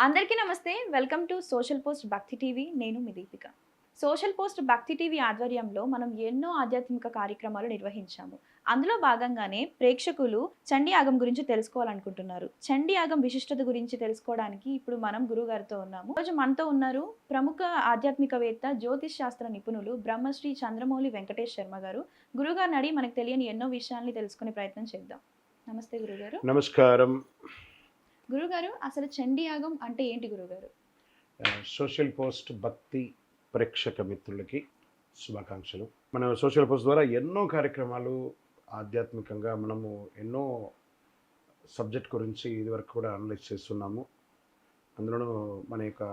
అందరికీ నమస్తే. Welcome to social post భక్తి టీవీ. నేను మీ దీపిక. సోషల్ పోస్ట్ భక్తి టీవీ ఆధ్వర్యంలో మనం ఎన్నో ఆధ్యాత్మిక కార్యక్రమాలు నిర్వహించాము. అందులో భాగంగానే ప్రేక్షకులు చండీ యాగం గురించి తెలుసుకోవాలనుకుంటున్నారు. చండీ యాగం విశిష్టత గురించి తెలుసుకోవడానికి ఇప్పుడు మనం గురుగారితో ఉన్నాము. ఈరోజు మనతో ఉన్నారు ప్రముఖ ఆధ్యాత్మికవేత్త, జ్యోతిష్ శాస్త్ర నిపుణులు బ్రహ్మశ్రీ చంద్రమౌళి వెంకటేష్ శర్మ గారు. గురుగారిని అడిగి మనకు తెలియని ఎన్నో విషయాల్ని తెలుసుకునే ప్రయత్నం చేద్దాం. నమస్తే గురుగారు. నమస్కారం. గురుగారు, అసలు చండీ యాగం అంటే ఏంటి గురుగారు? సోషల్ పోస్ట్ భక్తి ప్రేక్షక మిత్రులకి శుభాకాంక్షలు. మన సోషల్ పోస్ట్ ద్వారా ఎన్నో కార్యక్రమాలు ఆధ్యాత్మికంగా మనము ఎన్నో సబ్జెక్ట్ గురించి ఇదివరకు కూడా అనలైజ్ చేస్తున్నాము. అందులోనూ మన యొక్క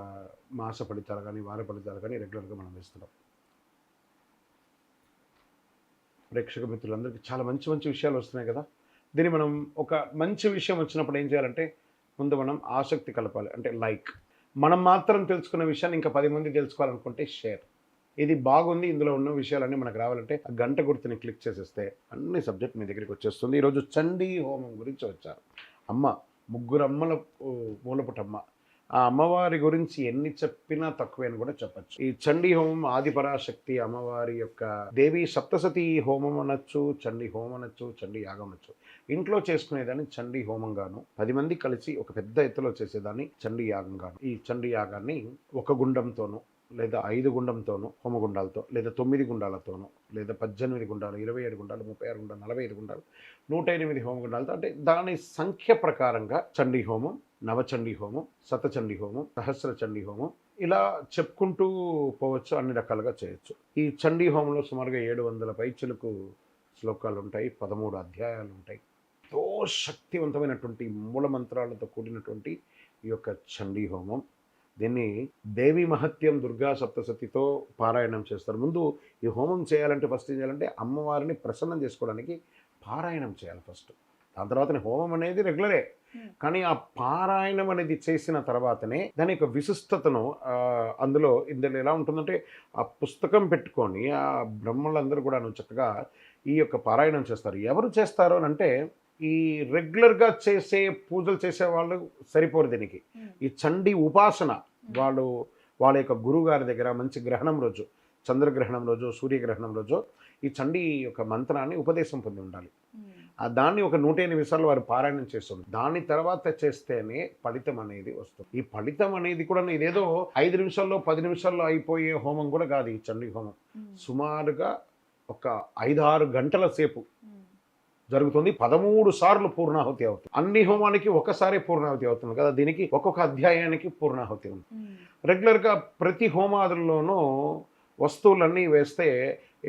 మాస ఫలితాలు కానీ వార ఫలితాలు కానీ రెగ్యులర్గా మనం వేస్తున్నాం. ప్రేక్షక మిత్రులందరికీ చాలా మంచి మంచి విషయాలు వస్తున్నాయి కదా. దీన్ని మనం ఒక మంచి విషయం వచ్చినప్పుడు ఏం చేయాలంటే ముందు మనం ఆసక్తి కలపాలి. అంటే లైక్, మనం మాత్రం తెలుసుకున్న విషయాన్ని ఇంకా 10 మంది తెలుసుకోవాలనుకుంటే షేర్. ఇది బాగుంది, ఇందులో ఉన్న విషయాలన్నీ మనకు రావాలంటే ఆ గంట గుర్తుని క్లిక్ చేసేస్తే అన్ని సబ్జెక్ట్ మీ దగ్గరికి వచ్చేస్తుంది. ఈరోజు చండీ హోమం గురించి వచ్చారు. ముగ్గురు అమ్మల మూలపుటమ్మ. ఆ అమ్మవారి గురించి ఎన్ని చెప్పినా తక్కువే అని కూడా చెప్పచ్చు. ఈ చండీ హోమం ఆదిపరాశక్తి అమ్మవారి యొక్క దేవి సప్తసతి హోమం అనొచ్చు, చండీ హోమం అనొచ్చు, చండీ యాగం అనొచ్చు. ఇంట్లో చేసుకునేదాన్ని చండీ హోమంగాను, 10 మంది కలిసి ఒక పెద్ద ఎత్తులో చేసేదాన్ని చండీ యాగంగాను. ఈ చండీ యాగాన్ని ఒక గుండంతోనూ లేదా 5 గుండంతోనూ, హోమగుండాలతో, లేదా 9 గుండాలతోనూ, లేదా 18 గుండాలు, 27 గుండాలు, 36 గుండాలు, 45 గుండాలు, 108 హోమగుండాలతో, అంటే దాని సంఖ్య ప్రకారంగా చండీ హోమం, నవచండీ హోమం, శతచండీ హోమం, సహస్ర చండీ హోమం, ఇలా చెప్పుకుంటూ పోవచ్చు. అన్ని రకాలుగా చేయొచ్చు. ఈ చండీ హోమంలో సుమారుగా 700 పైచిలకు శ్లోకాలు ఉంటాయి, 13 అధ్యాయాలు ఉంటాయి. ఎంతో శక్తివంతమైనటువంటి మూలమంత్రాలతో కూడినటువంటి ఈ యొక్క చండీ హోమం. దీన్ని దేవి మహత్యం దుర్గా సప్తసతితో పారాయణం చేస్తారు. ముందు ఈ హోమం చేయాలంటే ఫస్ట్ ఏం చేయాలంటే అమ్మవారిని ప్రసన్నం చేసుకోవడానికి పారాయణం చేయాలి ఫస్ట్. దాని తర్వాతనే హోమం అనేది రెగ్యులరే, కానీ ఆ పారాయణం అనేది చేసిన తర్వాతనే దాని యొక్క విశిష్టతను ఇందులో ఎలా ఉంటుందంటే ఆ పుస్తకం పెట్టుకొని ఆ బ్రహ్మలందరూ కూడా చక్కగా ఈ యొక్క పారాయణం చేస్తారు. ఎవరు చేస్తారు అని అంటే ఈ రెగ్యులర్గా చేసే పూజలు చేసే వాళ్ళు సరిపోరు దీనికి. ఈ చండీ ఉపాసన వాళ్ళ యొక్క గురువుగారి దగ్గర మంచి గ్రహణం రోజు, చంద్రగ్రహణం రోజు, సూర్యగ్రహణం రోజు ఈ చండీ యొక్క మంత్రాన్ని ఉపదేశం పొంది ఉండాలి. దాన్ని ఒక 108 సార్లు వారు పారాయణం చేస్తుంది. దాని తర్వాత చేస్తేనే ఫలితం అనేది వస్తుంది. ఈ ఫలితం అనేది కూడా ఇదేదో 5 నిమిషాల్లో 10 నిమిషాల్లో అయిపోయే హోమం కూడా కాదు. ఈ చండీ హోమం సుమారుగా ఒక 5-6 గంటల సేపు జరుగుతుంది. 13 సార్లు పూర్ణాహుతి అవుతుంది. అన్ని హోమానికి ఒకసారి పూర్ణాహుతి అవుతుంది కదా. దీనికి ఒక్కొక్క అధ్యాయానికి పూర్ణాహుతి ఉంది. రెగ్యులర్గా ప్రతి హోమాదుల్లోనూ వస్తువులన్నీ వేస్తే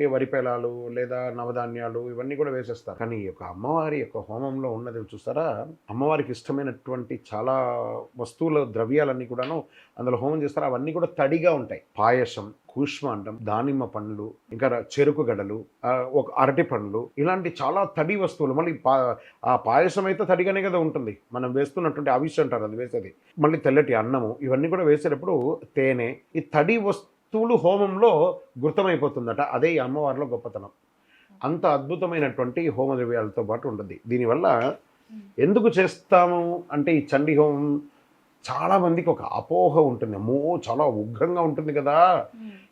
ఏ వరిపేలాలు లేదా నవధాన్యాలు ఇవన్నీ కూడా వేసేస్తారు. కానీ ఈ యొక్క అమ్మవారి యొక్క హోమంలో ఉన్నది చూస్తారా, అమ్మవారికి ఇష్టమైనటువంటి చాలా వస్తువుల ద్రవ్యాలన్నీ కూడాను అందులో హోమం చేస్తారు. అవన్నీ కూడా తడిగా ఉంటాయి. పాయసం, కూష్మాండం, దానిమ్మ పండ్లు, ఇంకా చెరుకు గడలు, ఒక అరటి పండ్లు, ఇలాంటి చాలా తడి వస్తువులు. మళ్ళీ ఆ పాయసం అయితే తడిగానే కదా ఉంటుంది. మనం వేస్తున్నటువంటి అవిష్ అంటారు అది వేసేది. మళ్ళీ తెల్లటి అన్నము, ఇవన్నీ కూడా వేసేటప్పుడు తేనె, ఈ తడి వస్తువులు హోమంలో గుర్తమైపోతుందట. అదే ఈ అమ్మవారిలో గొప్పతనం. అంత అద్భుతమైనటువంటి హోమ ద్రవ్యాలతో పాటు ఉంటుంది. దీనివల్ల ఎందుకు చేస్తాము అంటే ఈ చండీ హోమం చాలామందికి ఒక అపోహ ఉంటుంది. అమ్మో చాలా ఉగ్రంగా ఉంటుంది కదా,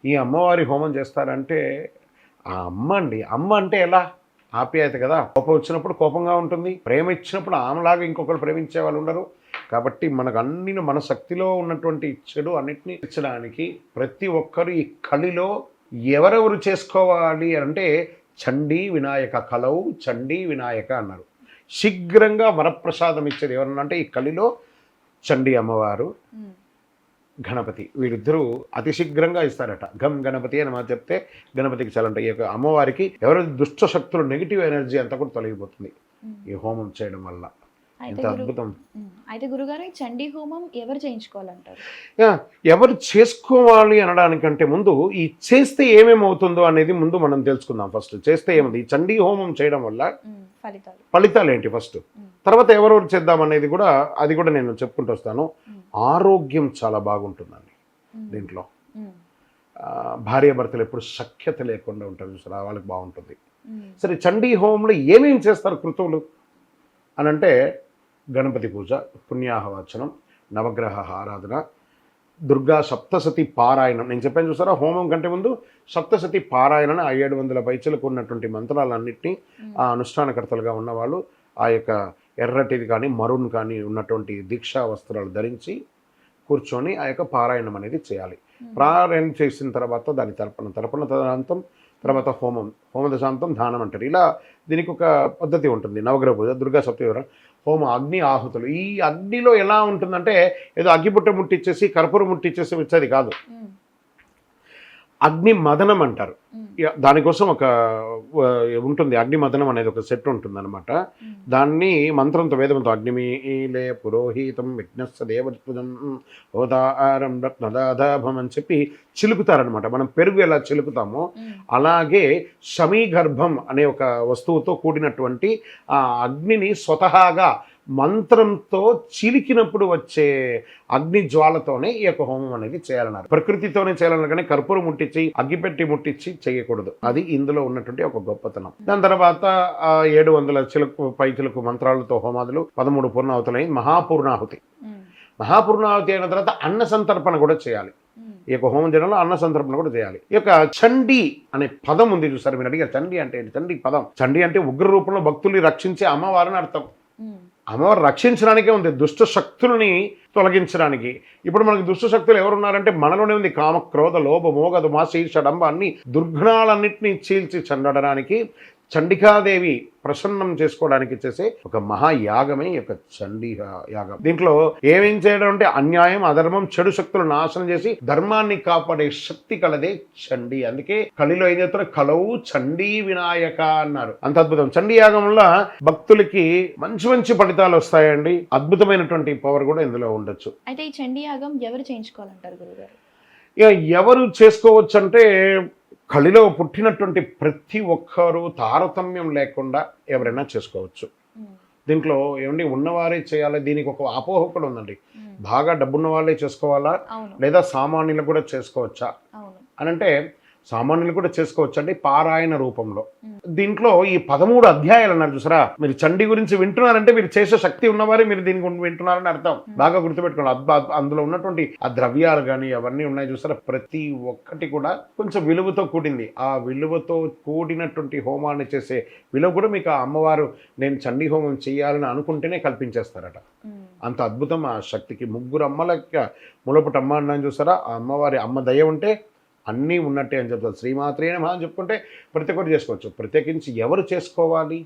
ఈ అమ్మవారి హోమం చేస్తారంటే ఆ అమ్మ అంటే ఎలా ఆప్యాయత కదా. కోపం వచ్చినప్పుడు కోపంగా ఉంటుంది, ప్రేమ ఇచ్చినప్పుడు ఆమెలాగా ఇంకొకరు ప్రేమించే వాళ్ళు ఉండరు. కాబట్టి మనకు మన శక్తిలో ఉన్నటువంటి చెడు అన్నిటినీ ఇచ్చడానికి ప్రతి ఒక్కరు ఈ కలిలో ఎవరెవరు చేసుకోవాలి అంటే చండీ వినాయక కలవు చండీ వినాయక అన్నారు. శీఘ్రంగా వరప్రసాదం ఇచ్చేది ఎవరన్నా అంటే ఈ కలిలో చండీ అమ్మవారు, గణపతి, వీరిద్దరూ అతి శీఘ్రంగా ఇస్తారట. గణపతి అని మనం చెప్తే గణపతికి చాలంట. ఈ యొక్క అమ్మవారికి ఎవరి దుష్ట శక్తులు, నెగిటివ్ ఎనర్జీ అంతా కూడా తొలగిపోతుంది ఈ హోమం చేయడం వల్ల. ఎంత అద్భుతం. అయితే గురుగారు, చండీ హోమం ఎవరు చేయించుకోవాలంటారు? ఎవరు చేసుకోవాలి అనడానికంటే ముందు ఈ చేస్తే ఏమేమవుతుందో అనేది ముందు మనం తెలుసుకుందాం. ఫస్ట్ చేస్తే ఏముంది, ఈ చండీ హోమం చేయడం వల్ల ఫలితాలు ఏంటి ఫస్ట్, తర్వాత ఎవరెవరు చేద్దాం అనేది కూడా అది కూడా నేను చెప్పుకుంటూ వస్తాను. ఆరోగ్యం చాలా బాగుంటుందండి దీంట్లో. భార్యాభర్తలు ఎప్పుడు సఖ్యత లేకుండా ఉంటారు చూసారా, వాళ్ళకి బాగుంటుంది. సరే, చండీ హోమంలో ఏమేమి చేస్తారు కృతువులు అని అంటే గణపతి పూజ, పుణ్యాహవచనం, నవగ్రహ ఆరాధన, దుర్గా సప్తసతి పారాయణం. నేను చెప్పాను చూసారా, హోమం కంటే ముందు సప్తసతి పారాయణ, ఆ 700 పైచలకు ఉన్నటువంటి మంత్రాలన్నింటినీ ఆ అనుష్ఠానకర్తలుగా ఉన్నవాళ్ళు ఆ యొక్క ఎర్రటిది కానీ మరూన్ కానీ ఉన్నటువంటి దీక్షా వస్త్రాలు ధరించి కూర్చొని ఆ యొక్క పారాయణం అనేది చేయాలి. పారాయణం చేసిన తర్వాత దాని తర్పణ తదనంతం, తర్వాత హోమదశాంతం, దానం అంటారు. ఇలా దీనికి ఒక పద్ధతి ఉంటుంది. నవగ్రహ పూజ, దుర్గా సప్తమి, హోమ, అగ్ని ఆహుతులు. ఈ అగ్నిలో ఎలా ఉంటుందంటే ఏదో అగ్గిపుట్ట ముట్టించేసి కర్పూరం ముట్టించేసి వచ్చేది కాదు. అగ్ని మదనం అంటారు. దానికోసం ఒక ఉంటుంది, అగ్ని మదనం అనేది ఒక సెట్ ఉంటుంది అనమాట. దాన్ని మంత్రంతో, వేదమంతో అగ్నిమీలే పురోహితం విఘ్నస్య దేవజం హోదారం రత్నదాధాభం అని చెప్పి చిలుకుతారనమాట. మనం పెరుగు ఎలా చిలుకుతామో అలాగే సమీగర్భం అనే ఒక వస్తువుతో కూడినటువంటి ఆ అగ్నిని స్వతహాగా మంత్రంతో చిలికినప్పుడు వచ్చే అగ్ని జ్వాలతోనే ఈ యొక్క హోమం అనేది చేయాలన్నారు. ప్రకృతితోనే చేయాలన్నారు కానీ కర్పూరం ముట్టించి అగ్గిపెట్టి ముట్టించి చేయకూడదు. అది ఇందులో ఉన్నటువంటి ఒక గొప్పతనం. దాని తర్వాత 700 పైచిలకు మంత్రాలతో హోమాదులు, 13 పూర్ణాహుతులైన మహాపూర్ణాహుతి. మహాపూర్ణాహుతి అయిన తర్వాత అన్న సంతర్పణ కూడా చేయాలి. ఈ యొక్క హోమం చేయడంలో అన్న సంతర్పణ కూడా చేయాలి. ఈ యొక్క చండీ అనే పదం ఉంది చూసారు, మీరు అడిగారు చండీ అంటే ఏంటి? చండీ పదం, చండీ అంటే ఉగ్ర రూపంలో భక్తుల్ని రక్షించే అమ్మవారిని అర్థం. అమ్మవారు రక్షించడానికే ఉంది, దుష్ట శక్తులని తొలగించడానికి. ఇప్పుడు మనకు దుష్ట శక్తులు ఎవరున్నారంటే మనలోనే ఉంది. కామ, క్రోధ, లోభ, మోగ, దుమాసి, షడంబ అన్ని దుర్గుణాలన్నింటినీ చీల్చి చెండడానికి చండికాదేవి ప్రసన్నం చేసుకోవడానికి చేసే ఒక మహాయాగమే ఈ యొక్క చండీ యాగం. దీంట్లో ఏమేం చేయడం అంటే అన్యాయం, అధర్మం, చెడు శక్తులు నాశనం చేసి ధర్మాన్ని కాపాడే శక్తి కలదే చండీ. అందుకే కలిలో ఏం చేస్తారు, కలవు చండీ వినాయక అన్నారు. అంత అద్భుతం. చండీ యాగం వల్ల భక్తులకి మంచి మంచి ఫలితాలు వస్తాయండి. అద్భుతమైనటువంటి పవర్ కూడా ఇందులో ఉండొచ్చు. అయితే ఈ చండీ యాగం ఎవరు చేయించుకోవాలంటారు గురుగారు? ఇక ఎవరు చేసుకోవచ్చు అంటే కలిలో పుట్టినటువంటి ప్రతి ఒక్కరూ తారతమ్యం లేకుండా ఎవరైనా చేసుకోవచ్చు. దీంట్లో ఏమండి ఉన్నవారే చేయాలి, దీనికి ఒక అపోహ కూడా ఉందండి. బాగా డబ్బున్న వాళ్ళే చేసుకోవాలా లేదా సామాన్యులు కూడా చేసుకోవచ్చా అని అంటే సామాన్యులు కూడా చేసుకోవచ్చు అండి, పారాయణ రూపంలో. దీంట్లో ఈ 13 అధ్యాయాలు అన్నారు చూసారా, మీరు చండీ గురించి వింటున్నారంటే మీరు చేసే శక్తి ఉన్నవారే మీరు దీని గురించి వింటున్నారని అర్థం. బాగా గుర్తుపెట్టుకోండి. అందులో ఉన్నటువంటి ఆ ద్రవ్యాలు కానీ అవన్నీ ఉన్నాయి చూసారా, ప్రతి ఒక్కటి కూడా కొంచెం విలువతో కూడింది. ఆ విలువతో కూడినటువంటి హోమాన్ని చేసే విలువ కూడా మీకు ఆ అమ్మవారు నేను చండీ హోమం చేయాలని అనుకుంటేనే కల్పించేస్తారట. అంత అద్భుతం ఆ శక్తికి. 3 అమ్మలకి ములపుట అమ్మ అన్నాను చూసారా, ఆ అమ్మవారి అమ్మ దయ ఉంటే అన్నీ ఉన్నట్టే అని చెప్తారు. శ్రీమాత్రే నమః అని చెప్పుకుంటే ప్రతి ఒక్కరు చేసుకోవచ్చు. ప్రత్యేకించి ఎవరు చేసుకోవాలి?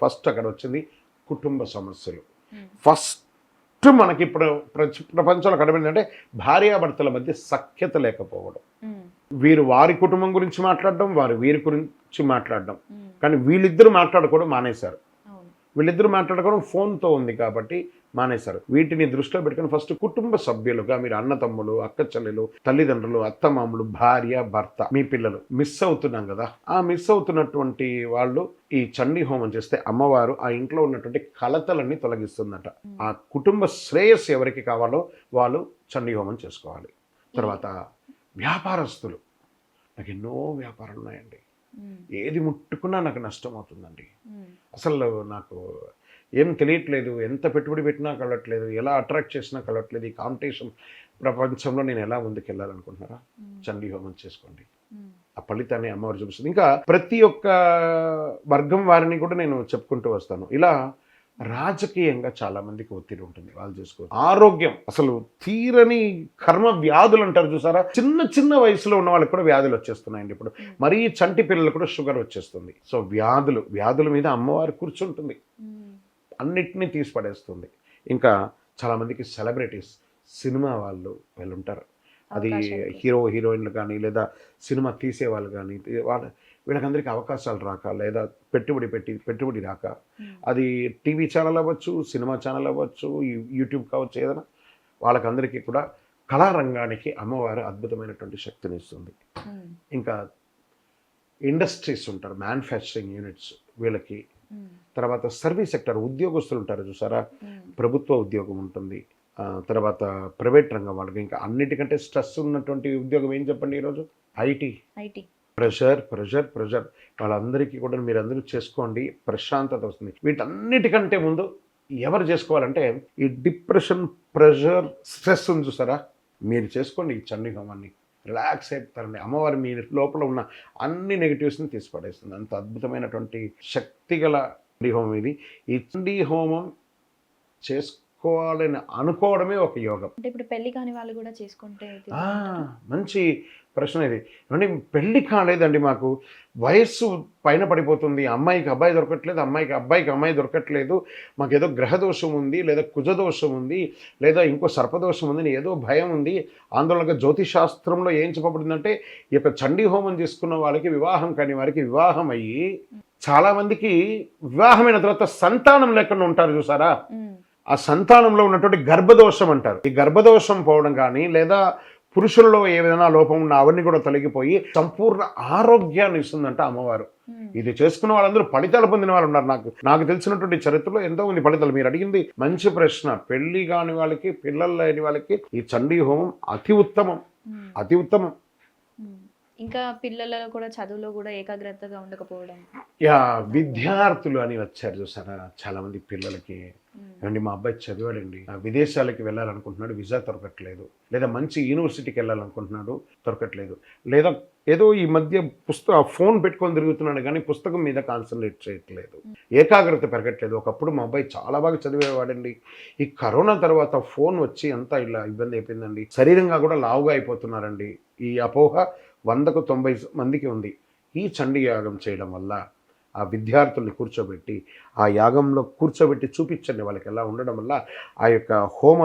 ఫస్ట్ అక్కడ వచ్చింది కుటుంబ సమస్యలు. ఫస్ట్ మనకి ఇప్పుడు ప్రపంచంలో కనబడిందంటే భార్యాభర్తల మధ్య సఖ్యత లేకపోవడం. వీరు వారి కుటుంబం గురించి మాట్లాడడం, వారు వీరి గురించి మాట్లాడడం, కానీ వీళ్ళిద్దరూ మాట్లాడుకోవడం మానేశారు. వీళ్ళిద్దరూ మాట్లాడుకోవడం ఫోన్తో ఉంది కాబట్టి మానేశారు. వీటిని దృష్టిలో పెట్టుకుని ఫస్ట్ కుటుంబ సభ్యులుగా మీరు అన్నతమ్ములు, అక్క చెల్లెలు, తల్లిదండ్రులు, అత్తమామలు, భార్య, భర్త, మీ పిల్లలు మిస్ అవుతున్నాం కదా, ఆ మిస్ అవుతున్నటువంటి వాళ్ళు ఈ చండీ హోమం చేస్తే అమ్మవారు ఆ ఇంట్లో ఉన్నటువంటి కలతలన్నీ తొలగిస్తుందట. ఆ కుటుంబ శ్రేయస్సు ఎవరికి కావాలో వాళ్ళు చండీ హోమం చేసుకోవాలి. తర్వాత వ్యాపారస్తులు, నాకు ఎన్నో వ్యాపారాలు ఉన్నాయండి, ఏది ముట్టుకున్నా నాకు నష్టం అవుతుందండి, అసలు నాకు ఏం తెలియట్లేదు, ఎంత పెట్టుబడి పెట్టినా కలవట్లేదు, ఎలా అట్రాక్ట్ చేసినా కలవట్లేదు, ఈ కాంపిటీషన్ ప్రపంచంలో నేను ఎలా ముందుకెళ్ళాలనుకుంటున్నారా, చండీ హోమం చేసుకోండి. ఆ ఫలితాన్ని అమ్మవారు చూపిస్తుంది. ఇంకా ప్రతి ఒక్క వర్గం వారిని కూడా నేను చెప్పుకుంటూ వస్తాను. ఇలా రాజకీయంగా చాలా మందికి ఒత్తిడి ఉంటుంది, వాళ్ళు చేసుకోవచ్చు. ఆరోగ్యం, అసలు తీరని కర్మ వ్యాధులు అంటారు చూసారా, చిన్న చిన్న వయసులో ఉన్న వాళ్ళకి కూడా వ్యాధులు వచ్చేస్తున్నాయండి. ఇప్పుడు మరీ చంటి పిల్లలు కూడా షుగర్ వచ్చేస్తుంది. సో వ్యాధుల మీద అమ్మవారు కూర్చుంటుంది, అన్నిటినీ తీసి పడేస్తుంది. ఇంకా చాలామందికి సెలబ్రిటీస్, సినిమా వాళ్ళు ఉంటారు, అది హీరో హీరోయిన్లు కానీ లేదా సినిమా తీసేవాళ్ళు కానీ వీళ్ళకందరికీ అవకాశాలు రాక లేదా పెట్టుబడి రాక, అది టీవీ ఛానల్ అవ్వచ్చు, సినిమా ఛానల్ అవ్వచ్చు, యూట్యూబ్ కావచ్చు, ఏదైనా వాళ్ళకందరికీ కూడా కళారంగానికి అమ్మవారు అద్భుతమైనటువంటి శక్తిని ఇస్తుంది. ఇంకా ఇండస్ట్రీస్ ఉంటారు, మ్యానుఫ్యాక్చరింగ్ యూనిట్స్ వీళ్ళకి, తర్వాత సర్వీస్ సెక్టర్ ఉద్యోగస్తులు ఉంటారు చూసారా, ప్రభుత్వ ఉద్యోగం ఉంటుంది, తర్వాత ప్రైవేట్ రంగం వాళ్ళకి, ఇంకా అన్నిటికంటే స్ట్రెస్ ఉన్నటువంటి ఉద్యోగం ఏం చెప్పండి ఈరోజు, ఐటీ. ప్రెషర్ వాళ్ళందరికీ కూడా మీరందరూ చేసుకోండి, ప్రశాంతత వస్తుంది. వీటన్నిటికంటే ముందు ఎవరు చేసుకోవాలంటే ఈ డిప్రెషన్, ప్రెషర్, స్ట్రెస్ ఉంది చూసారా, మీరు చేసుకోండి ఈ చండీ హోమాన్ని. రిలాక్స్ అయిపోతారండి. అమ్మవారు మీ లోపల ఉన్న అన్ని నెగిటివ్స్ని తీసి పడేస్తుంది. అంత అద్భుతమైనటువంటి శక్తిగల చండీ హోమం ఇది. ఈ చండీ హోమం చేసుకోవాలని అనుకోవడమే ఒక యోగం. అంటే ఇప్పుడు పెళ్లి కాని వాళ్ళు కూడా చేసుకుంటే మంచి ప్రశ్న ఇది. ఏమంటే పెళ్ళి కాలేదండి, మాకు వయస్సు పైన పడిపోతుంది, అమ్మాయికి అబ్బాయి దొరకట్లేదు, అబ్బాయికి అమ్మాయి దొరకట్లేదు, మాకు ఏదో గ్రహదోషం ఉంది, లేదా కుజదోషం ఉంది, లేదా ఇంకో సర్పదోషం ఉంది, ఏదో భయం ఉంది, ఆందోళనగా జ్యోతిశాస్త్రంలో ఏం చెప్పబడిందంటే ఈ యొక్క చండీ హోమం చేసుకున్న వాళ్ళకి, వివాహం కాని వారికి వివాహం అయ్యి, చాలామందికి వివాహమైన తర్వాత సంతానం లేకుండా ఉంటారు చూసారా, ఆ సంతానంలో ఉన్నటువంటి గర్భదోషం అంటారు. ఈ గర్భదోషం పోవడం కానీ, లేదా పురుషుల్లో ఏ విధంగా లోపం ఉన్న అవన్నీ కూడా తొలగిపోయి సంపూర్ణ ఆరోగ్యాన్ని ఇస్తుందంట అమ్మవారు. ఇది చేసుకున్న వాళ్ళందరూ ఫలితాలు పొందిన వాళ్ళు ఉన్నారు. నాకు తెలిసినటువంటి చరిత్రలో ఎంతో మంది ఫలితాలు. మీరు అడిగింది మంచి ప్రశ్న. పెళ్లి కాని వాళ్ళకి, పిల్లలు లేని వాళ్ళకి ఈ చండీ హోమం అతి ఉత్తమం, అతి ఉత్తమం. ఇంకా పిల్లలలో కూడా చదువులో కూడా ఏకాగ్రతగా ఉండకపోవడం. విద్యార్థులు అని వచ్చారు చూసారా, చాలా మంది పిల్లలకి, ఏమండి మా అబ్బాయి చదివాడండి, విదేశాలకి వెళ్ళాలనుకుంటున్నాడు, వీసా దొరకట్లేదు, లేదా మంచి యూనివర్సిటీకి వెళ్ళాలనుకుంటున్నాడు, దొరకట్లేదు, లేదా ఏదో ఈ మధ్య ఫోన్ పెట్టుకొని తిరుగుతున్నాడు కానీ పుస్తకం మీద కాన్సన్ట్రేట్ చేయట్లేదు, ఏకాగ్రత పెరగట్లేదు. ఒకప్పుడు మా అబ్బాయి చాలా బాగా చదివేవాడండి, ఈ కరోనా తర్వాత ఫోన్ వచ్చి అంతా ఇలా ఇబ్బంది అయిపోయిందండి, శరీరంగా కూడా లావుగా అయిపోతున్నారండి. ఈ అపోహ 100కు 90 మందికి ఉంది. ఈ చండీ యాగం చేయడం వల్ల ఆ విద్యార్థుల్ని కూర్చోబెట్టి, ఆ యాగంలో కూర్చోబెట్టి చూపించండి వాళ్ళకి ఎలా ఉండడం వల్ల ఆ యొక్క హోమ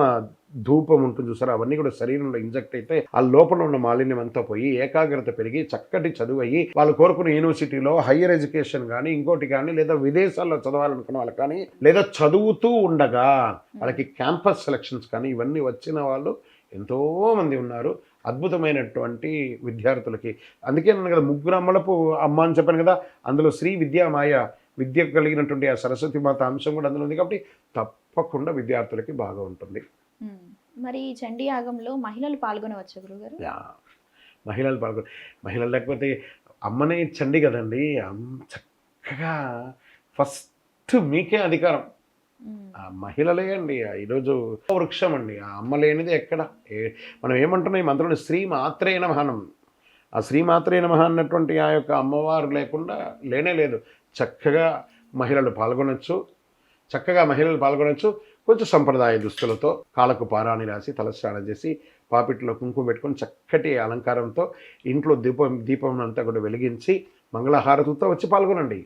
ధూపం ఉంటుంది చూసారా, అవన్నీ కూడా శరీరంలో ఇంజెక్ట్ అయితే ఆ లోపల ఉన్న మాలిన్యం అంతా పోయి ఏకాగ్రత పెరిగి చక్కటి చదువు అయ్యి వాళ్ళు కోరుకున్న యూనివర్సిటీలో హయ్యర్ ఎడ్యుకేషన్ కానీ, ఇంకోటి కానీ, లేదా విదేశాల్లో చదవాలనుకున్న వాళ్ళకి కానీ, లేదా చదువుతూ ఉండగా వాళ్ళకి క్యాంపస్ సెలక్షన్స్ కానీ, ఇవన్నీ వచ్చిన వాళ్ళు ఎంతోమంది ఉన్నారు. అద్భుతమైనటువంటి విద్యార్థులకి. అందుకే నేను కదా ముగ్గురు అమ్మలపు అమ్మ అని చెప్పాను కదా, అందులో శ్రీ విద్యా మాయ, విద్య కలిగినటువంటి ఆ సరస్వతి మాత అంశం కూడా అందులో ఉంది. కాబట్టి తప్పకుండా విద్యార్థులకి బాగా ఉంటుంది. మరి ఈ చండీ యాగంలో మహిళలు పాల్గొనవచ్చు గురుగారు? మహిళలు లేకపోతే అమ్మనే చండీ కదండి. చక్కగా ఫస్ట్ మీకే అధికారం, ఆ మహిళలే అండి. ఈరోజు వృక్షం అండి, ఆ అమ్మ లేనిది ఎక్కడ. మనం ఏమంటున్నాం ఈ మంత్రంలో, శ్రీ మాత్రే నమః. ఆ శ్రీ మాత్రే నమః అన్నటువంటి ఆ యొక్క అమ్మవారు లేకుండా లేనే లేదు. చక్కగా మహిళలు పాల్గొనొచ్చు. కొంచెం సంప్రదాయ దుస్తులతో, కాళ్ళకు పారాణి రాసి, తలస్నానం చేసి, పాపిట్లో కుంకుమ పెట్టుకొని, చక్కటి అలంకారంతో ఇంట్లో దీపం అంతా కూడా వెలిగించి మంగళహారతులతో వచ్చి పాల్గొనండి.